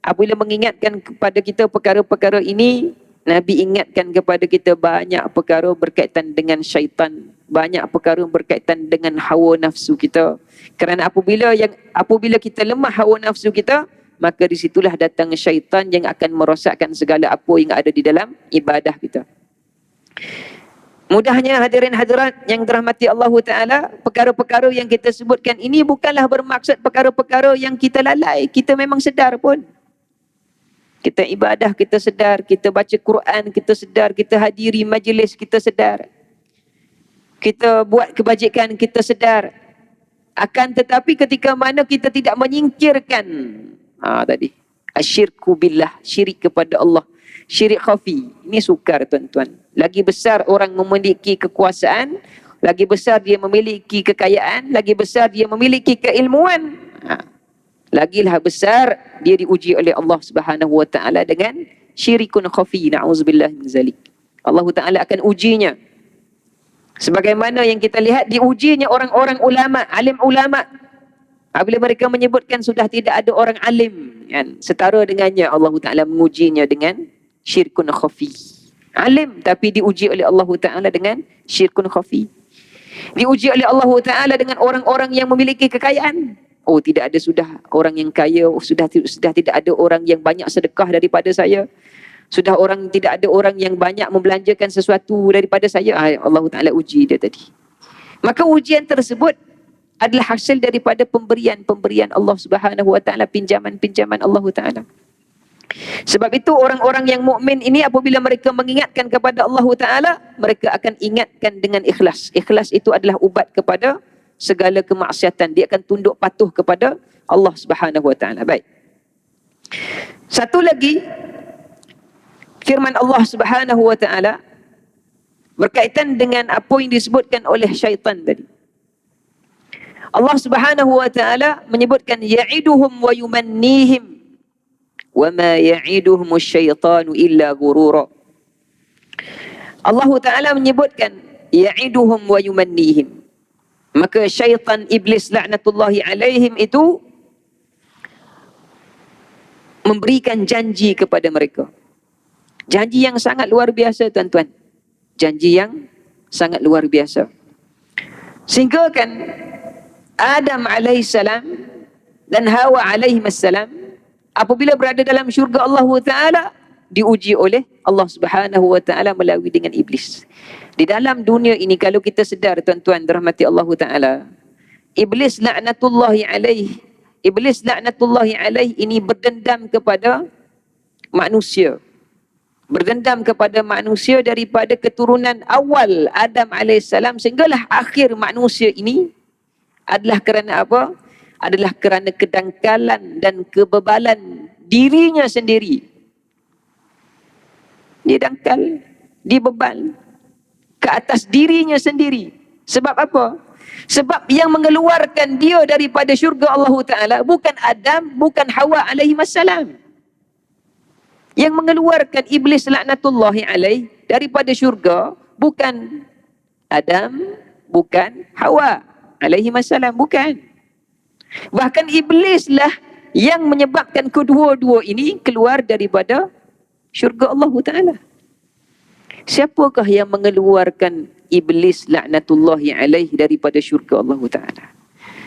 apabila mengingatkan kepada kita perkara-perkara ini, Nabi ingatkan kepada kita banyak perkara berkaitan dengan syaitan, banyak perkara berkaitan dengan hawa nafsu kita. Kerana apabila kita lemah hawa nafsu kita, maka disitulah datang syaitan yang akan merosakkan segala apa yang ada di dalam ibadah kita. Mudahnya hadirin hadirat yang dirahmati Allah Ta'ala, perkara-perkara yang kita sebutkan ini bukanlah bermaksud perkara-perkara yang kita lalai. Kita memang sedar pun. Kita ibadah, kita sedar. Kita baca Quran, kita sedar. Kita hadiri majlis, kita sedar. Kita buat kebajikan, kita sedar. Akan tetapi ketika mana kita tidak menyingkirkan tadi asyirku billah, syirik kepada Allah, syirik khafi, ini sukar tuan-tuan. Lagi besar orang memiliki kekuasaan, lagi besar dia memiliki kekayaan, lagi besar dia memiliki keilmuan, lagilah besar dia diuji oleh Allah Subhanahu Wa Taala dengan syirkun khafi. Na'udzubillah min zalik. Allah Ta'ala akan ujinya. Sebagaimana yang kita lihat diujinya orang-orang ulama, alim ulama. Apabila mereka menyebutkan sudah tidak ada orang alim, kan? Setara dengannya Allah Ta'ala mengujinya dengan syirkun khafi. Alim tapi diuji oleh Allah Ta'ala dengan syirkun khafi. Diuji oleh Allah Ta'ala dengan orang-orang yang memiliki kekayaan. Oh, tidak ada sudah orang yang kaya, sudah tidak ada orang yang banyak sedekah daripada saya. Tidak ada orang yang banyak membelanjakan sesuatu daripada saya. Allah Ta'ala uji dia tadi. Maka ujian tersebut adalah hasil daripada pemberian Allah Subhanahu wa Ta'ala, pinjaman Allah Ta'ala. Sebab itu orang-orang yang mukmin ini apabila mereka mengingatkan kepada Allah Ta'ala, mereka akan ingatkan dengan ikhlas. Ikhlas itu adalah ubat kepada segala kemaksiatan. Dia akan tunduk patuh kepada Allah Subhanahu wa Ta'ala. Baik. Satu lagi, firman Allah Subhanahu wa Ta'ala berkaitan dengan apa yang disebutkan oleh syaitan tadi. Allah Subhanahu wa Ta'ala menyebutkan ya'iduhum wa yumannihim wa ma ya'iduhum asyaitanu illa ghurura. Allah Ta'ala menyebutkan ya'iduhum wa yumannihim. Maka syaitan, iblis laknatullahi alaihim itu memberikan janji kepada mereka. Janji yang sangat luar biasa, tuan-tuan. Janji yang sangat luar biasa. Sehingga kan Adam alaihissalam dan Hawa alaihissalam apabila berada dalam syurga Allah Ta'ala diuji oleh Allah Subhanahu wa Ta'ala melalui dengan iblis. Di dalam dunia ini kalau kita sedar, tuan-tuan dirahmati Allah Ta'ala, iblis laknatullahi alaih ini berdendam kepada manusia. Berdendam kepada manusia daripada keturunan awal Adam alaihissalam sehinggalah akhir manusia ini adalah kerana apa? Adalah kerana kedangkalan dan kebebalan dirinya sendiri. Dia dangkal, dia bebal ke atas dirinya sendiri. Sebab apa? Sebab yang mengeluarkan dia daripada syurga Allah Ta'ala bukan Adam, bukan Hawa alaihi wassalam. Yang mengeluarkan iblis laknatullahi alaih daripada syurga bukan Adam, bukan Hawa alaihi wassalam, bukan. Bahkan iblislah yang menyebabkan kedua-dua ini keluar daripada syurga Allah Ta'ala. Siapakah yang mengeluarkan iblis laknatullahi alaih daripada syurga Allah Ta'ala?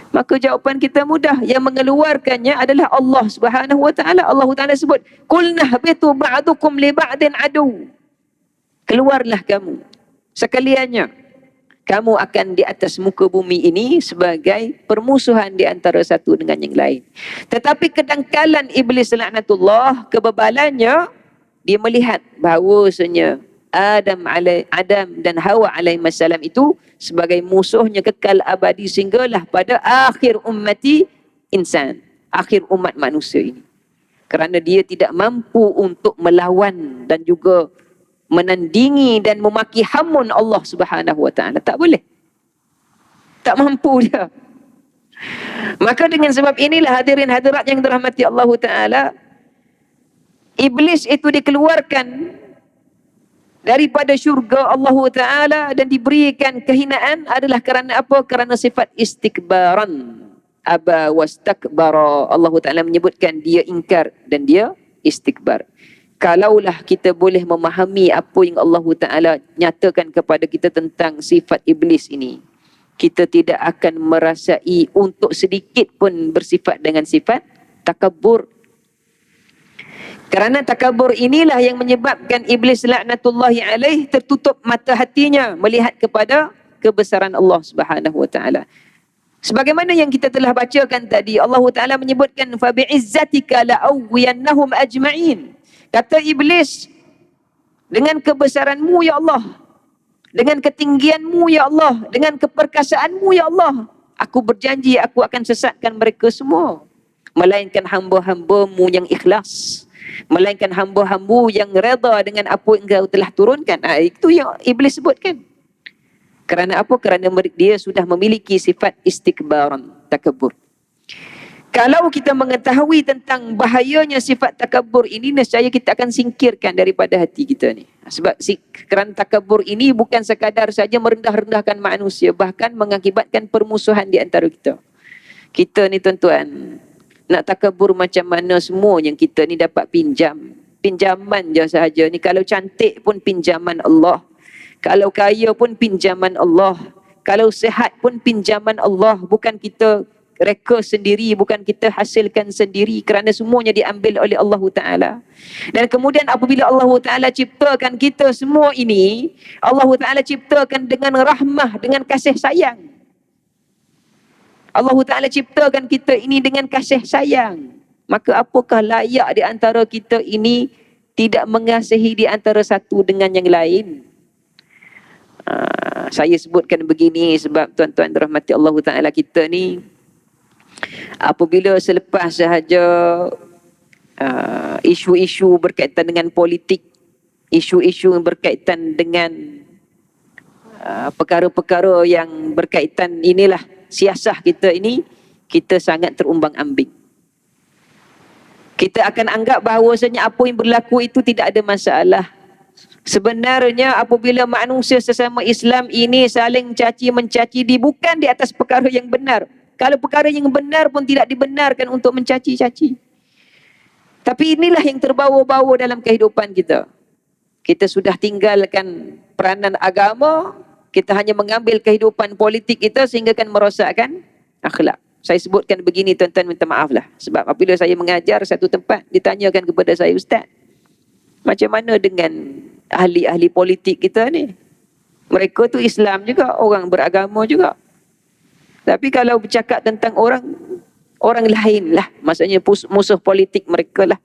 Maka jawapan kita mudah. Yang mengeluarkannya adalah Allah Subhanahu wa Ta'ala. Allah Ta'ala sebut, "Qulna habitu ba'dukum li ba'din adu." Keluarlah kamu sekaliannya. Kamu akan di atas muka bumi ini sebagai permusuhan di antara satu dengan yang lain. Tetapi kedangkalan iblis laknatullah, kebebalannya, dia melihat bahawasanya Adam dan Hawa alaihissalam itu sebagai musuhnya kekal abadi sehinggalah pada akhir ummati insan, akhir umat manusia ini. Kerana dia tidak mampu untuk melawan dan juga menandingi dan memaki hamun Allah Subhanahu wa Ta'ala. Tak boleh. Tak mampu dia. Maka dengan sebab inilah hadirin hadirat yang dirahmati Allah Ta'ala, iblis itu dikeluarkan daripada syurga Allah Ta'ala dan diberikan kehinaan adalah kerana apa? Kerana sifat istikbaran. Aba wastakbara. Allah Ta'ala menyebutkan dia ingkar dan dia istikbar. Kalaulah kita boleh memahami apa yang Allah Ta'ala nyatakan kepada kita tentang sifat iblis ini, kita tidak akan merasai untuk sedikit pun bersifat dengan sifat takabur. Kerana takabur inilah yang menyebabkan iblis laknatullahi alaih tertutup mata hatinya melihat kepada kebesaran Allah Subhanahu wa Ta'ala. Sebagaimana yang kita telah bacakan tadi, Allah Ta'ala menyebutkan fa bi'izzatika la'awwiyannahum ajma'in. Kata iblis, dengan kebesaranmu ya Allah, dengan ketinggianmu ya Allah, dengan keperkasaanmu ya Allah, aku berjanji aku akan sesatkan mereka semua. Melainkan hamba-hambamu yang ikhlas, melainkan hamba-hambamu yang reda dengan apa yang engkau telah turunkan. Itu yang iblis sebutkan. Kerana apa? Kerana dia sudah memiliki sifat istikbaran, takabur. Kalau kita mengetahui tentang bahayanya sifat takabur ini, nescaya kita akan singkirkan daripada hati kita ni. Sebab kerana takabur ini bukan sekadar saja merendah-rendahkan manusia, bahkan mengakibatkan permusuhan di antara kita. Kita ni tuan-tuan, nak takabur macam mana semua yang kita ni dapat pinjam. Pinjaman je sahaja ni. Kalau cantik pun pinjaman Allah. Kalau kaya pun pinjaman Allah. Kalau sehat pun pinjaman Allah. Bukan kita reka sendiri, bukan kita hasilkan sendiri, kerana semuanya diambil oleh Allah Ta'ala. Dan kemudian apabila Allah Ta'ala ciptakan kita semua ini, Allah Ta'ala ciptakan dengan rahmah, dengan kasih sayang. Allah Ta'ala ciptakan kita ini dengan kasih sayang. Maka apakah layak di antara kita ini tidak mengasihi di antara satu dengan yang lain? Saya sebutkan begini sebab tuan-tuan dirahmati Allah Ta'ala, kita ni apabila selepas sahaja isu-isu berkaitan dengan politik, isu-isu berkaitan dengan perkara-perkara yang berkaitan inilah siasah kita ini, kita sangat terumbang-ambing. Kita akan anggap bahawasanya apa yang berlaku itu tidak ada masalah. Sebenarnya apabila manusia sesama Islam ini saling caci-mencaci, bukan di atas perkara yang benar. Kalau perkara yang benar pun tidak dibenarkan untuk mencaci-caci. Tapi inilah yang terbawa-bawa dalam kehidupan kita. Kita sudah tinggalkan peranan agama, kita hanya mengambil kehidupan politik kita sehingga kan merosakkan akhlak. Saya sebutkan begini tuan-tuan, minta maaf lah. Sebab apabila saya mengajar satu tempat, ditanyakan kepada saya, Ustaz, macam mana dengan ahli-ahli politik kita ni? Mereka tu Islam juga, orang beragama juga. Tapi kalau bercakap tentang orang lain lah, maksudnya musuh politik mereka lah,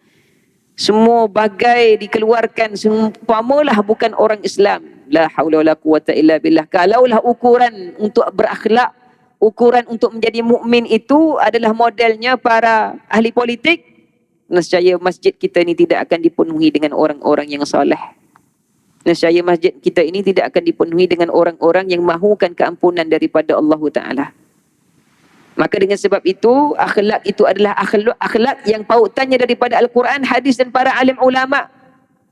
semua bagai dikeluarkan, seumpamalah bukan orang Islam. La haula wala quwata illa billah. Kalaulah ukuran untuk berakhlak, ukuran untuk menjadi mukmin itu adalah modelnya para ahli politik, nescaya masjid kita ini tidak akan dipenuhi dengan orang-orang yang soleh. Nescaya masjid kita ini tidak akan dipenuhi dengan orang-orang yang mahukan keampunan daripada Allah Ta'ala. Maka dengan sebab itu, akhlak itu adalah akhlak yang pautannya daripada Al-Quran, hadis dan para alim ulama,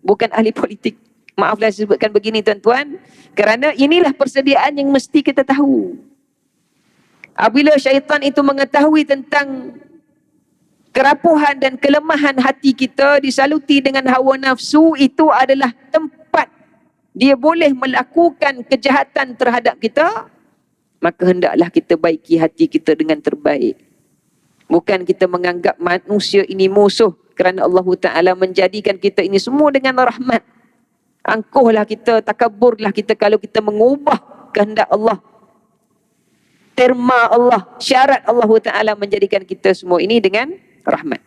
bukan ahli politik. Maaflah saya sebutkan begini tuan-tuan, kerana inilah persediaan yang mesti kita tahu. Apabila syaitan itu mengetahui tentang kerapuhan dan kelemahan hati kita, disaluti dengan hawa nafsu, itu adalah tempat dia boleh melakukan kejahatan terhadap kita, maka hendaklah kita baiki hati kita dengan terbaik. Bukan kita menganggap manusia ini musuh, kerana Allah Ta'ala menjadikan kita ini semua dengan rahmat. Angkuhlah kita, takaburlah kita kalau kita mengubah kehendak Allah, terma Allah, syarat Allah Ta'ala menjadikan kita semua ini dengan rahmat.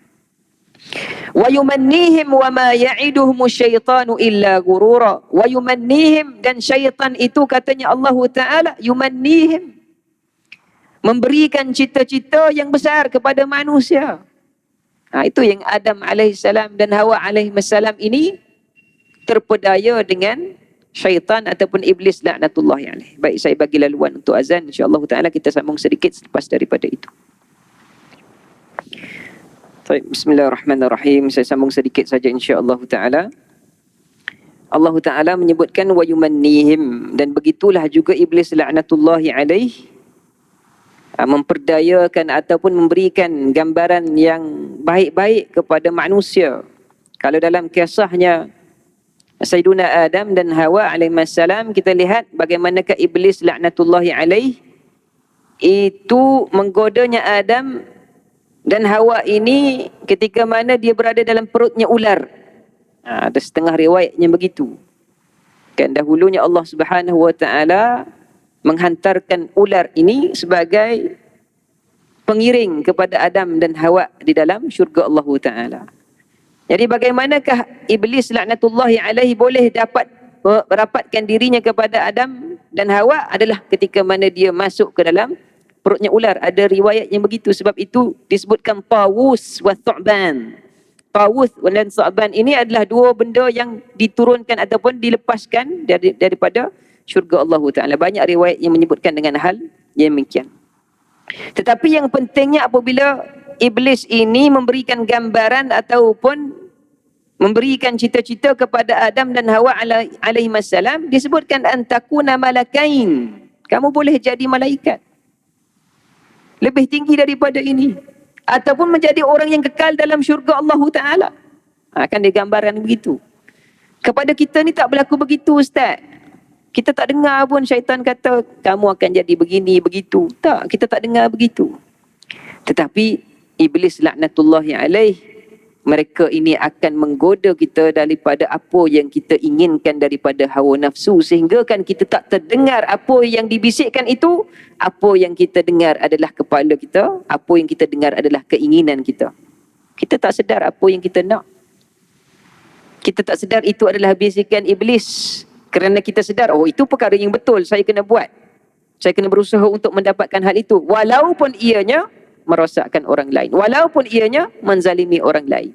Wa yumannihim wa ma ya'iduhumu syaitanu illa gurura. Wa yumannihim, dan syaitan itu katanya Allah Ta'ala, yumannihim, memberikan cita-cita yang besar kepada manusia. Itu yang Adam AS dan Hawa AS ini terpedaya dengan syaitan ataupun iblis laknatullahi alaih. Baik, saya bagi laluan untuk azan, insya-Allah Ta'ala kita sambung sedikit selepas daripada itu. Bismillahirrahmanirrahim. Saya sambung sedikit saja insya-Allah Ta'ala. Allah Ta'ala menyebutkan wa yumannihim, dan begitulah juga iblis laknatullahi alaih memperdayakan ataupun memberikan gambaran yang baik-baik kepada manusia. Kalau dalam kisahnya Sayyiduna Adam dan Hawa alaihissalam, kita lihat bagaimanakah iblis laknatullahi alaih itu menggodanya Adam dan Hawa ini ketika mana dia berada dalam perutnya ular. Ada setengah riwayatnya begitu. Kan dahulunya Allah Subhanahu wa Ta'ala menghantarkan ular ini sebagai pengiring kepada Adam dan Hawa di dalam syurga Allah Ta'ala. Jadi bagaimanakah iblis laknatullahi alaihi boleh dapat merapatkan dirinya kepada Adam dan Hawa adalah ketika mana dia masuk ke dalam perutnya ular. Ada riwayat yang begitu. Sebab itu disebutkan Tawus wa Thu'ban. Tawus dan Thu'ban ini adalah dua benda yang diturunkan ataupun dilepaskan daripada syurga Allah Ta'ala. Banyak riwayat yang menyebutkan dengan hal yang demikian. Tetapi yang pentingnya apabila iblis ini memberikan gambaran ataupun memberikan cita-cita kepada Adam dan Hawa alaihi wassalam, disebutkan antakuna malakain. Kamu boleh jadi malaikat. Lebih tinggi daripada ini. Ataupun menjadi orang yang kekal dalam syurga Allah Ta'ala. Akan digambarkan begitu. Kepada kita ni tak berlaku begitu, Ustaz. Kita tak dengar pun syaitan kata, kamu akan jadi begini, begitu. Tak, kita tak dengar begitu. Tetapi iblis laknatullahi alaih, mereka ini akan menggoda kita daripada apa yang kita inginkan daripada hawa nafsu, sehingga kan kita tak terdengar apa yang dibisikkan itu. Apa yang kita dengar adalah kepala kita, apa yang kita dengar adalah keinginan kita. Kita tak sedar apa yang kita nak. Kita tak sedar itu adalah bisikan iblis. Kerana kita sedar, oh itu perkara yang betul, saya kena buat. Saya kena berusaha untuk mendapatkan hal itu. Walaupun ianya merosakkan orang lain. Walaupun ianya menzalimi orang lain.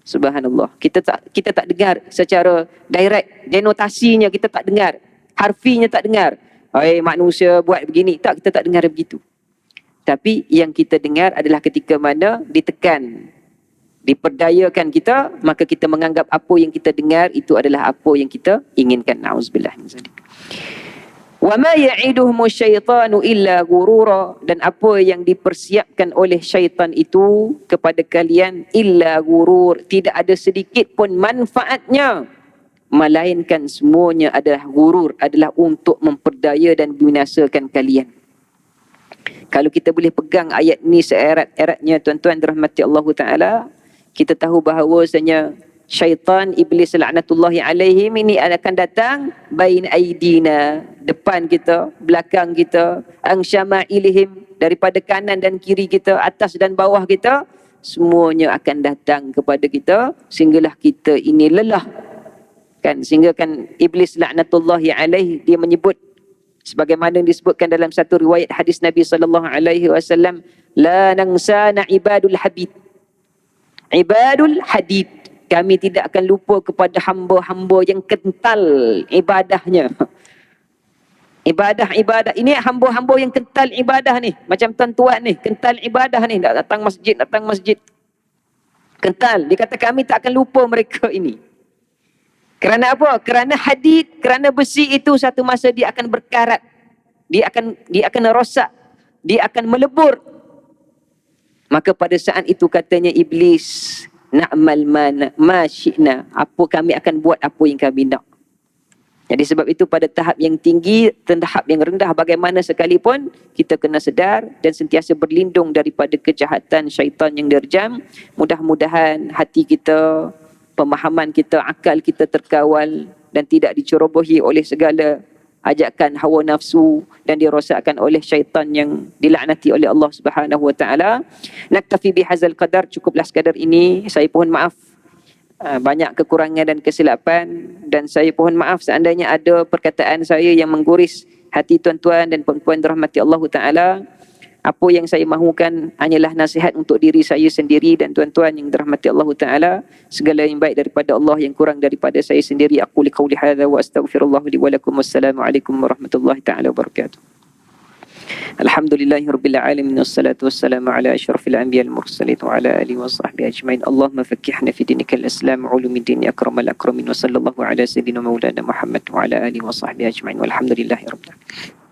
Subhanallah. Kita tak dengar secara direct. Denotasinya kita tak dengar. Harfinya tak dengar. Manusia buat begini. Tak, kita tak dengar begitu. Tapi yang kita dengar adalah ketika mana ditekan, diperdayakan kita, maka kita menganggap apa yang kita dengar itu adalah apa yang kita inginkan. Na'udzubillah min zalik. Wa ma ya'iduhumu syaitanu illa ghurura, dan apa yang dipersiapkan oleh syaitan itu kepada kalian illa ghurur, tidak ada sedikit pun manfaatnya, melainkan semuanya adalah ghurur, adalah untuk memperdaya dan membinasakan kalian. Kalau kita boleh pegang ayat ni seerat-eratnya, tuan-tuan dirahmati Allah Ta'ala, kita tahu bahawasanya syaitan, iblis laknatullahi alaihim ini akan datang bain aidina, depan kita, belakang kita, ang syama'ilihim, daripada kanan dan kiri kita, atas dan bawah kita, semuanya akan datang kepada kita sehinggalah kita ini lelah. Kan, sehingga kan iblis laknatullahi alaih, dia menyebut sebagaimana disebutkan dalam satu riwayat hadis Nabi sallallahu alaihi wasallam, la nangsana ibadul habib. Ibadul hadid, kami tidak akan lupa kepada hamba-hamba yang kental ibadahnya. Ibadah ini hamba-hamba yang kental ibadah ni. Macam tuan-tuan ni, kental ibadah ni. Datang masjid. Kental. Dia kata kami tak akan lupa mereka ini. Kerana apa? Kerana hadid, kerana besi itu satu masa dia akan berkarat. Dia akan rosak. Dia akan melebur. Maka pada saat itu katanya iblis, na'mal ma syi'na, apa kami akan buat apa yang kami nak. Jadi sebab itu pada tahap yang tinggi, tahap yang rendah bagaimana sekalipun, kita kena sedar dan sentiasa berlindung daripada kejahatan syaitan yang derjam. Mudah-mudahan hati kita, pemahaman kita, akal kita terkawal dan tidak dicerobohi oleh segala ajakan hawa nafsu dan dirosakkan oleh syaitan yang dilaknati oleh Allah Subhanahu wa taala. Naktafi bihadzal qadar, cukuplah sekadar ini. Saya mohon maaf banyak kekurangan dan kesilapan, dan saya mohon maaf seandainya ada perkataan saya yang mengguris hati tuan-tuan dan puan-puan dirahmati Allah taala. Apa yang saya mahukan hanyalah nasihat untuk diri saya sendiri dan tuan-tuan yang dirahmati Allah Ta'ala. Segala yang baik daripada Allah, yang kurang daripada saya sendiri. Aku liqauli hadha wa astaghfirullah li wa lakum. Wassalamualaikum warahmatullahi ta'ala wabarakatuh. Alhamdulillahirabbil alamin, wassalatu wassalamu ala asyrafil anbiya'i wal mursalin wa ala alihi wa sahbihi ajmain. Allahumma faqqihna fi dinikal islam wa ulumiddin ya akramal akramin, wa sallallahu ala sayyidina maulana Muhammad wa ala alihi wa sahbihi ajmain. Walhamdulillahirabbil alamin.